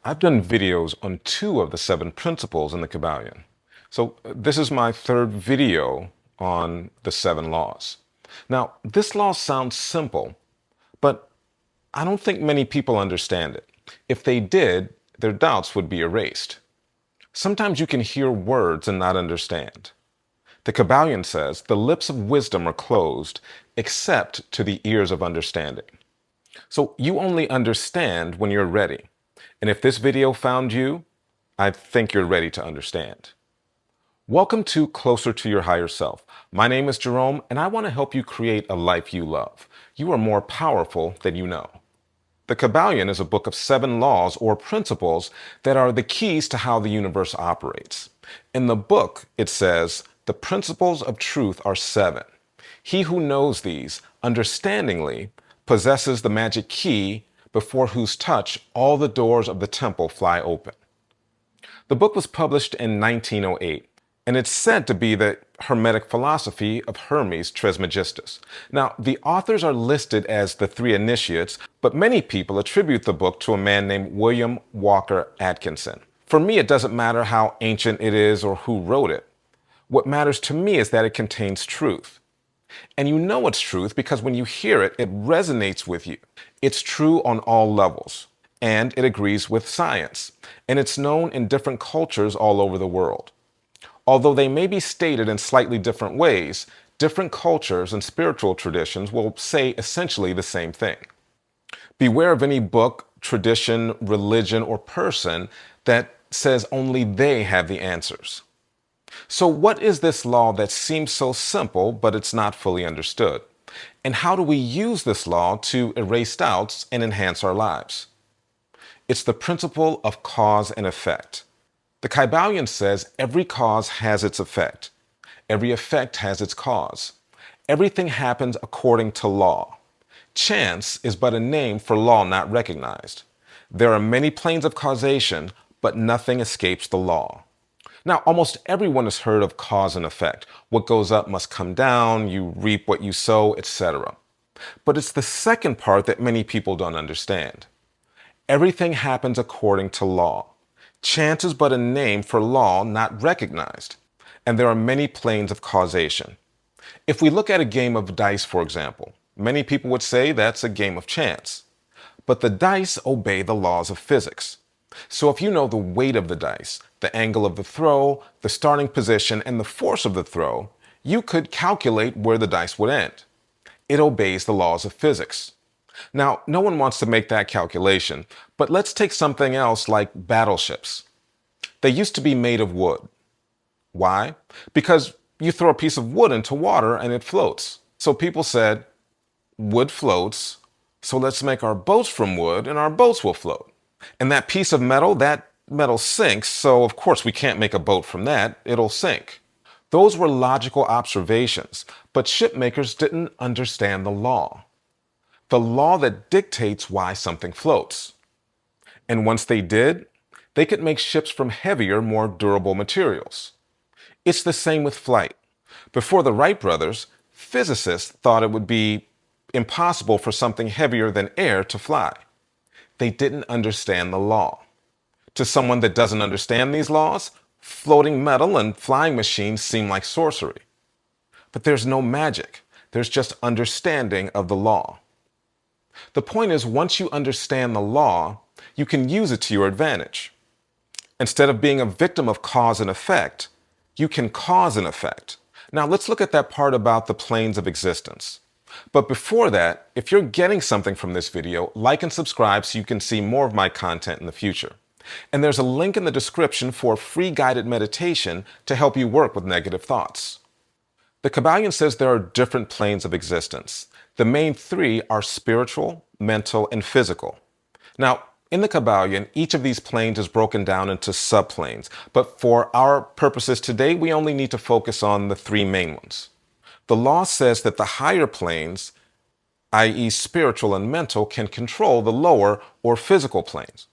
I've done videos on 2 of the 7 principles in the Kybalion. So this is my third video on the 7 laws. Now, this law sounds simple, but I don't think many people understand it. If they did, their doubts would be erased. Sometimes you can hear words and not understand. The Kybalion says the lips of wisdom are closed except to the ears of understanding. So you only understand when you're ready. And if this video found you, I think you're ready to understand. Welcome to Closer to Your Higher Self. My name is Jerome, and I want to help you create a life you love. You are more powerful than you know. The Kybalion is a book of 7 laws or principles that are the keys to how the universe operates. In the book, it says, the principles of truth are 7. He who knows these, understandingly, possesses the magic key before whose touch all the doors of the temple fly open. The book was published in 1908, and it's said to be the Hermetic philosophy of Hermes Trismegistus. Now, the authors are listed as the 3 initiates, but many people attribute the book to a man named William Walker Atkinson. For me, it doesn't matter how ancient it is or who wrote it. What matters to me is that it contains truth. And you know it's truth because when you hear it, it resonates with you. It's true on all levels, and it agrees with science, and it's known in different cultures all over the world. Although they may be stated in slightly different ways, different cultures and spiritual traditions will say essentially the same thing. Beware of any book, tradition, religion, or person that says only they have the answers. So what is this law that seems so simple, but it's not fully understood? And how do we use this law to erase doubts and enhance our lives? It's the principle of cause and effect. The Kybalion says every cause has its effect. Every effect has its cause. Everything happens according to law. Chance is but a name for law not recognized. There are many planes of causation, but nothing escapes the law. Now, almost everyone has heard of cause and effect. What goes up must come down, you reap what you sow, etc. But it's the second part that many people don't understand. Everything happens according to law. Chance is but a name for law not recognized. And there are many planes of causation. If we look at a game of dice, for example, many people would say that's a game of chance. But the dice obey the laws of physics. So if you know the weight of the dice, the angle of the throw, the starting position, and the force of the throw, you could calculate where the dice would end. It obeys the laws of physics. Now, no one wants to make that calculation, but let's take something else like battleships. They used to be made of wood. Why? Because you throw a piece of wood into water and it floats. So people said, wood floats, so let's make our boats from wood and our boats will float. And that piece of metal, that metal sinks, so of course we can't make a boat from that, it'll sink. Those were logical observations, but shipmakers didn't understand the law. The law that dictates why something floats. And once they did, they could make ships from heavier, more durable materials. It's the same with flight. Before the Wright brothers, physicists thought it would be impossible for something heavier than air to fly. They didn't understand the law. To someone that doesn't understand these laws, floating metal and flying machines seem like sorcery. But there's no magic. There's just understanding of the law. The point is, once you understand the law, you can use it to your advantage. Instead of being a victim of cause and effect, you can cause an effect. Now let's look at that part about the planes of existence. But before that, if you're getting something from this video, like and subscribe so you can see more of my content in the future. And there's a link in the description for a free guided meditation to help you work with negative thoughts. The Kybalion says there are different planes of existence. The main 3 are spiritual, mental, and physical. Now, in the Kybalion, each of these planes is broken down into subplanes, but for our purposes today, we only need to focus on the 3 main ones. The law says that the higher planes, i.e. spiritual and mental, can control the lower or physical planes.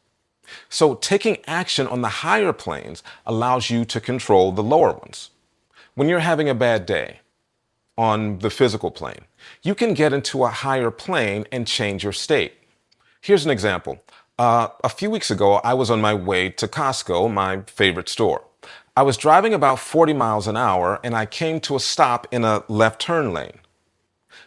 So taking action on the higher planes allows you to control the lower ones. When you're having a bad day on the physical plane, you can get into a higher plane and change your state. Here's an example. A few weeks ago, I was on my way to Costco, my favorite store. I was driving about 40 miles an hour and I came to a stop in a left turn lane.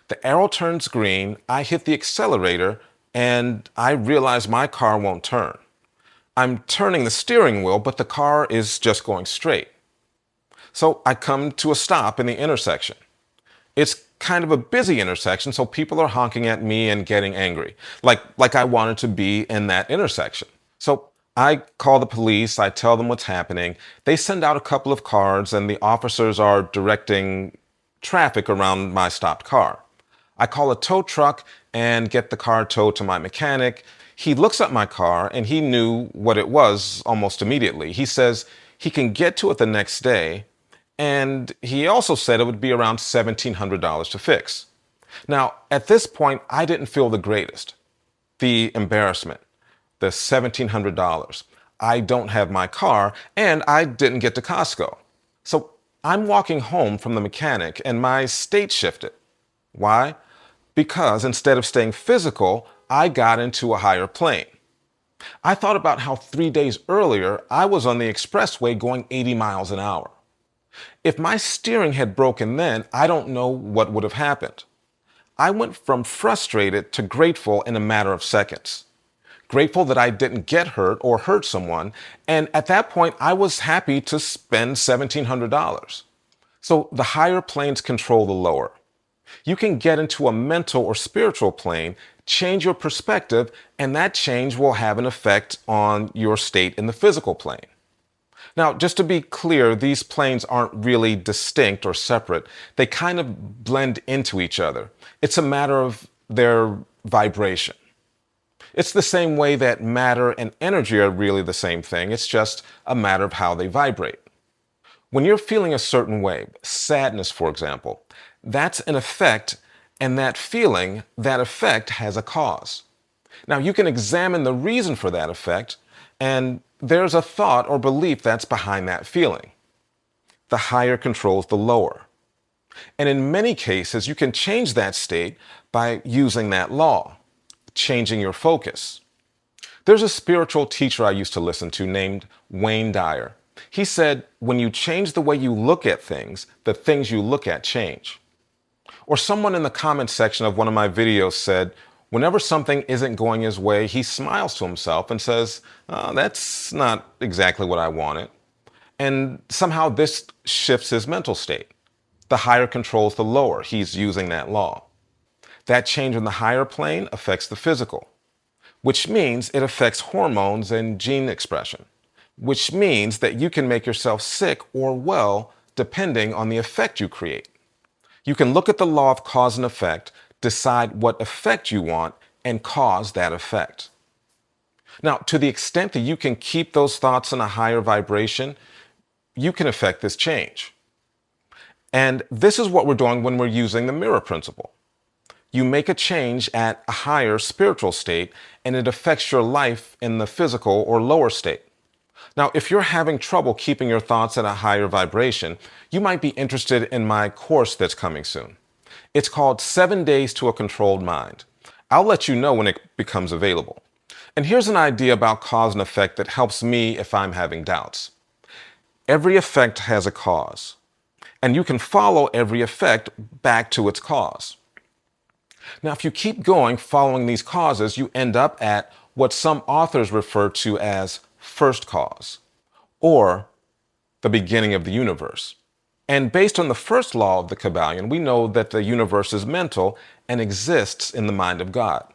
The arrow turns green, I hit the accelerator, and I realize my car won't turn. I'm turning the steering wheel, but the car is just going straight. So I come to a stop in the intersection. It's kind of a busy intersection, so people are honking at me and getting angry, like I wanted to be in that intersection. So I call the police, I tell them what's happening. They send out a couple of cars, and the officers are directing traffic around my stopped car. I call a tow truck and get the car towed to my mechanic. He looks at my car and he knew what it was almost immediately. He says he can get to it the next day, and he also said it would be around $1,700 to fix. Now, at this point, I didn't feel the greatest. The embarrassment, the $1,700. I don't have my car, and I didn't get to Costco. So I'm walking home from the mechanic, and my state shifted. Why? Because instead of staying physical, I got into a higher plane. I thought about how 3 days earlier, I was on the expressway going 80 miles an hour. If my steering had broken then, I don't know what would have happened. I went from frustrated to grateful in a matter of seconds. Grateful that I didn't get hurt or hurt someone, and at that point, I was happy to spend $1,700. So the higher planes control the lower. You can get into a mental or spiritual plane, change your perspective, and that change will have an effect on your state in the physical plane. Now, just to be clear, these planes aren't really distinct or separate. They kind of blend into each other. It's a matter of their vibration. It's the same way that matter and energy are really the same thing. It's just a matter of how they vibrate. When you're feeling a certain way, sadness, for example, that's an effect, and that feeling, that effect has a cause. Now, you can examine the reason for that effect, and there's a thought or belief that's behind that feeling. The higher controls the lower. And in many cases, you can change that state by using that law, changing your focus. There's a spiritual teacher I used to listen to named Wayne Dyer. He said, when you change the way you look at things, the things you look at change. Or someone in the comments section of one of my videos said, whenever something isn't going his way, he smiles to himself and says, that's not exactly what I wanted. And somehow this shifts his mental state. The higher controls the lower. He's using that law. That change in the higher plane affects the physical, which means it affects hormones and gene expression, which means that you can make yourself sick or well depending on the effect you create. You can look at the law of cause and effect, decide what effect you want, and cause that effect. Now, to the extent that you can keep those thoughts in a higher vibration, you can affect this change. And this is what we're doing when we're using the mirror principle. You make a change at a higher spiritual state, and it affects your life in the physical or lower state. Now, if you're having trouble keeping your thoughts at a higher vibration, you might be interested in my course that's coming soon. It's called 7 Days to a Controlled Mind. I'll let you know when it becomes available. And here's an idea about cause and effect that helps me if I'm having doubts. Every effect has a cause, and you can follow every effect back to its cause. Now, if you keep going following these causes, you end up at what some authors refer to as first cause, or the beginning of the universe. And based on the first law of the Kybalion, we know that the universe is mental and exists in the mind of God.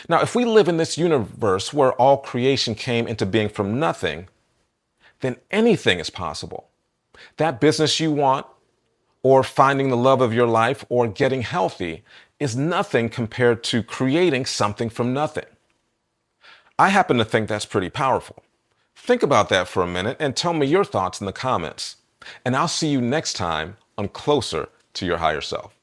Now, if we live in this universe where all creation came into being from nothing, then anything is possible. That business you want, or finding the love of your life, or getting healthy is nothing compared to creating something from nothing. I happen to think that's pretty powerful. Think about that for a minute and tell me your thoughts in the comments. And I'll see you next time on Closer to Your Higher Self.